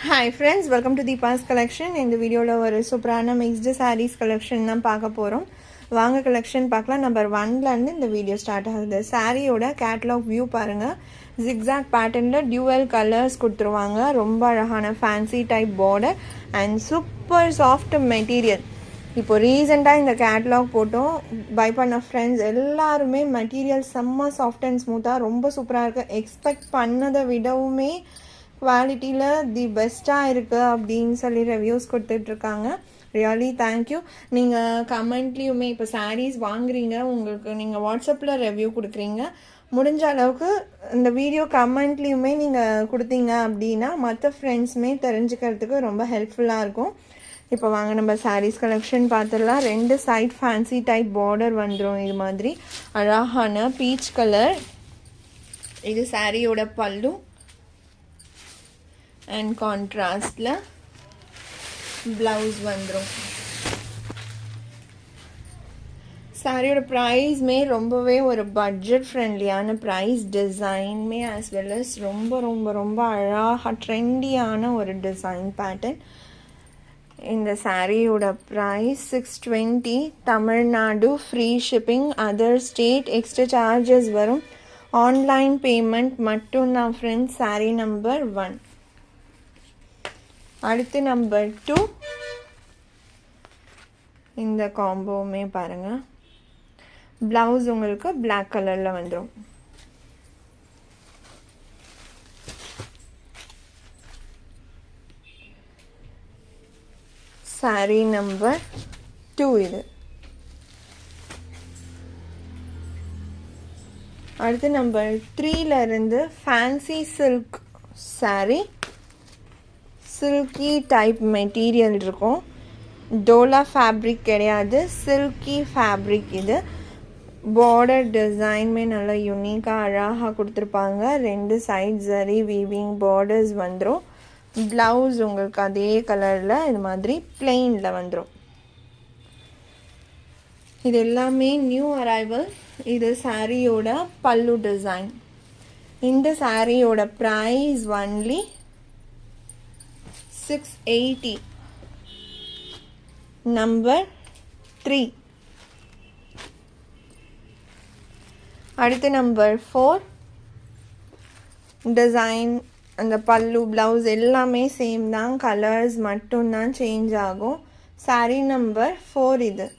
Hi friends, welcome to Deepa's collection. இந்த வீடியோவில் ஒரு சூப்பரான மிக்ஸ்டு சாரீஸ் கலெக்ஷன் தான் பார்க்க போகிறோம். வாங்க கலெக்ஷன் பார்க்கலாம். நம்பர் 1லேருந்து இந்த வீடியோ ஸ்டார்ட் ஆகுது. சாரியோட கேட்லாக் வியூ பாருங்கள். ஜிக்ஸாக் பேட்டர்னில் டியூவல் கலர்ஸ் கொடுத்துருவாங்க. ரொம்ப அழகான fancy type border and super soft material. இப்போ ரீசெண்டாக இந்த கேட்லாக் போட்டோம் பை பண்ண ஃப்ரெண்ட்ஸ் எல்லாருமே மெட்டீரியல் செம்ம சாஃப்ட் அண்ட் ஸ்மூத்தாக ரொம்ப சூப்பராக இருக்குது. எக்ஸ்பெக்ட் பண்ணதை விடவுமே குவாலிட்டியில் தி பெஸ்ட்டாக இருக்குது அப்படின்னு சொல்லி ரிவ்யூஸ் கொடுத்துட்ருக்காங்க. Really thank you. நீங்கள் கமெண்ட்லேயுமே இப்போ சாரீஸ் வாங்குறீங்க, உங்களுக்கு நீங்கள் வாட்ஸ்அப்பில் ரிவ்யூ கொடுக்குறீங்க, முடிஞ்ச அளவுக்கு இந்த வீடியோ கமெண்ட்லேயுமே நீங்கள் கொடுத்தீங்க அப்படின்னா மற்ற ஃப்ரெண்ட்ஸுமே தெரிஞ்சுக்கிறதுக்கு ரொம்ப ஹெல்ப்ஃபுல்லாக இருக்கும். இப்போ வாங்க நம்ம சாரீஸ் கலெக்ஷன் பார்த்துடலாம். 2 சைட் ஃபேன்சி டைப் பார்டர் வந்துடும். இது மாதிரி அழகான பீச் கலர். இது சாரியோட பல்லு அண்ட் கான்ட்ராஸ்டில் ப்ளவுஸ் வந்துடும். சாரியோட ப்ரைஸ்மே ரொம்பவே ஒரு பட்ஜெட் ஃப்ரெண்ட்லியான ப்ரைஸ். டிசைன்மே ஆஸ் வெல் அஸ் ரொம்ப ரொம்ப ரொம்ப அழகாக ட்ரெண்டியான ஒரு டிசைன் பேட்டர்ன். இந்த சாரியோட price 620. Tamil Nadu free shipping, other state extra charges வரும். ஆன்லைன் பேமெண்ட் மட்டும்தான் ஃப்ரெண்ட்ஸ். சாரி நம்பர் 1. அடுத்து நம்பர் 2. இந்த காம்போவுமே பாருங்கள். ப்ளவுஸ் உங்களுக்கு பிளாக் கலரில் வந்துடும். சாரி நம்பர் 2 இது. அடுத்து நம்பர் 3லேருந்து fancy silk sari. Silky type material இருக்கும். டோலா ஃபேப்ரிக் கிடையாது, சில்கி ஃபேப்ரிக் இது. பார்டர் டிசைன்மே நல்லா யூனிக்காக அழகாக கொடுத்துருப்பாங்க. 2 சைட் ஜரி வீவிங் பார்டர்ஸ் வந்துடும். ப்ளவுஸ் உங்களுக்கு அதே கலரில் இது மாதிரி பிளெயினில் வந்துடும். இது எல்லாமே நியூ அரைவல். இது சாரியோட பல்லு டிசைன். இந்த சாரியோட ப்ரைஸ் ஒன்லி 680. நம்பர் 3. அடுத்து நம்பர் 4. டிசைன் அந்த பல்லு ப்ளவுஸ் எல்லாமே சேம் தான், கலர்ஸ் மட்டும்தான் சேஞ்ச் ஆகும். சாரி நம்பர் 4 இது.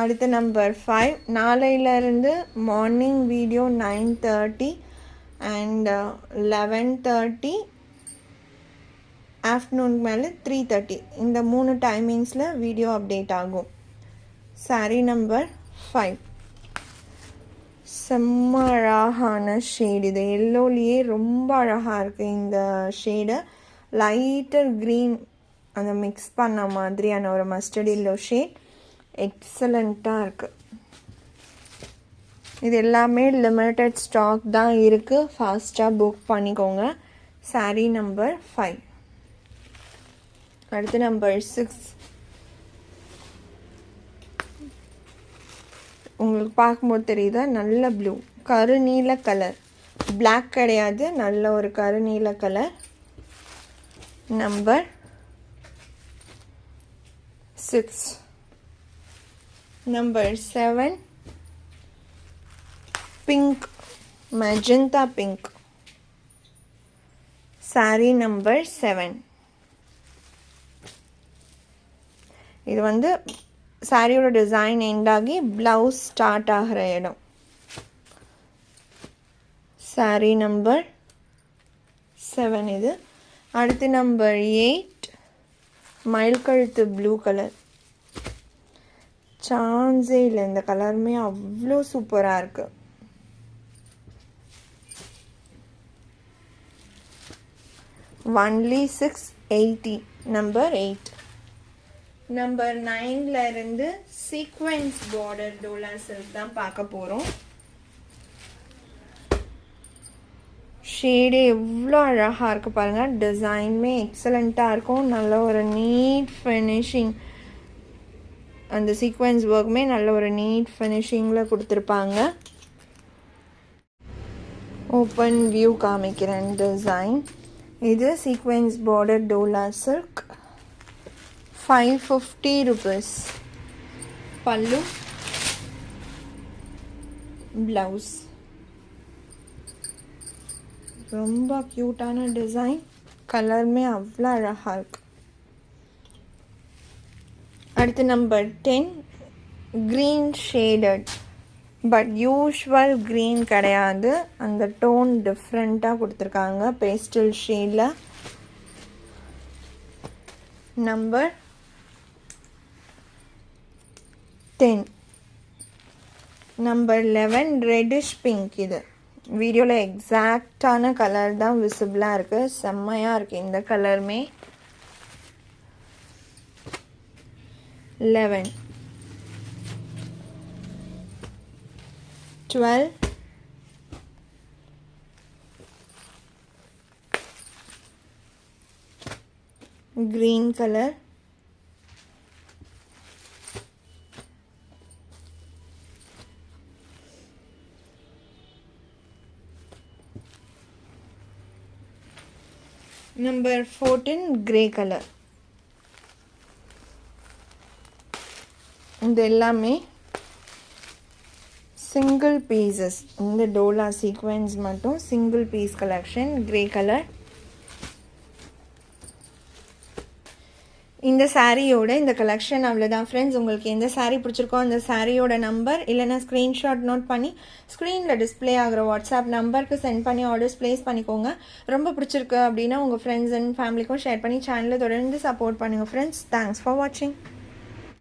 அடுத்து நம்பர் 5. நாளையிலேருந்து மார்னிங் வீடியோ 9:30 அண்ட் 11:30, ஆஃப்டர்நூன் மேலே 3:30, இந்த 3 டைமிங்ஸில் வீடியோ அப்டேட் ஆகும். Sorry number 5. செம்ம அழகான ஷேடு. இது எல்லோலேயே ரொம்ப அழகாக இருக்குது. இந்த ஷேடை லைட்டர் க்ரீன் அந்த மிக்ஸ் பண்ண மாதிரியான ஒரு மஸ்டர்ட் எல்லோ ஷேட் எக்ஸலண்ட்டாக இருக்குது. இது எல்லாமே லிமிட்டட் ஸ்டாக் தான் இருக்குது. ஃபாஸ்ட்டாக புக் பண்ணிக்கோங்க. Sorry number 5. அடுத்து நம்பர் 6. உங்களுக்கு பார்க்கும்போது தெரியுதா, நல்ல ப்ளூ கருநீல கலர். பிளாக் கிடையாது, நல்ல ஒரு கருநீல colour. Number 6. Number 7. Pink, magenta pink. Sari number 7. இது வந்து சாரியோட டிசைன் எண்டாகி ப்ளவுஸ் ஸ்டார்ட் ஆகிற இடம். சாரி நம்பர் 7 இது. அடுத்து நம்பர் 8. மயில் கழுத்து ப்ளூ கலர். சான்ஸே இல்லை, இந்த கலருமே அவ்வளோ சூப்பராக இருக்குது. ஒன்லி 680. நம்பர் 8. நம்பர் 9லேருந்து சீக்வென்ஸ் பார்டர் டோலா சில்க் தான் பார்க்க போகிறோம். ஷேடு எவ்வளோ அழகாக இருக்குது பாருங்கள். டிசைனுமே எக்ஸலண்ட்டாக இருக்கும். நல்ல ஒரு நீட் ஃபினிஷிங். அந்த சீக்வென்ஸ் ஒர்க்குமே நல்ல ஒரு நீட் ஃபினிஷிங்கில் கொடுத்துருப்பாங்க. ஓப்பன் வியூ காமிக்கிறேன் டிசைன். இது sequence border Dola silk, 550 rupees. பல்லு, ப்ளவுஸ். ரொம்ப க்யூட்டான டிசைன், கலருமே அவ்வளோ அழகாக இருக்கு. அடுத்து number 10 green shaded, but usual green கிடையாது, அந்த டோன் டிஃப்ரெண்ட்டாக கொடுத்துருக்காங்க பேஸ்டல் ஷேடில். நம்பர் 10. Number 11 reddish pink. இது வீடியோவில் எக்ஸாக்டான கலர் தான் விசிபிளாக இருக்குது, செம்மையாக இருக்குது இந்த கலருமே. 11, 12, green color, 14 grey color. இது எல்லாமே சிங்கிள் பீசஸ், இந்த டோலா சீக்வென்ஸ் மட்டும் single piece collection, grey colour. இந்த சாரியோட இந்த கலெக்ஷன் அவ்வளோதான் ஃப்ரெண்ட்ஸ். உங்களுக்கு எந்த சாரீ பிடிச்சிருக்கோ அந்த சாரியோட நம்பர் இல்லைனா ஸ்க்ரீன்ஷாட் நோட் பண்ணி ஸ்க்ரீனில் டிஸ்பிளே ஆகிற வாட்ஸ்அப் நம்பருக்கு சென்ட் பண்ணி ஆர்டர்ஸ் ப்ளேஸ் பண்ணிக்கோங்க. ரொம்ப பிடிச்சிருக்கு அப்படின்னா உங்கள் ஃப்ரெண்ட்ஸ் அண்ட் ஃபேமிலிக்கும் ஷேர் பண்ணி சேனலை தொடர்ந்து சப்போர்ட் பண்ணுங்கள் ஃப்ரெண்ட்ஸ். தேங்க்ஸ் ஃபார் வாட்சிங்.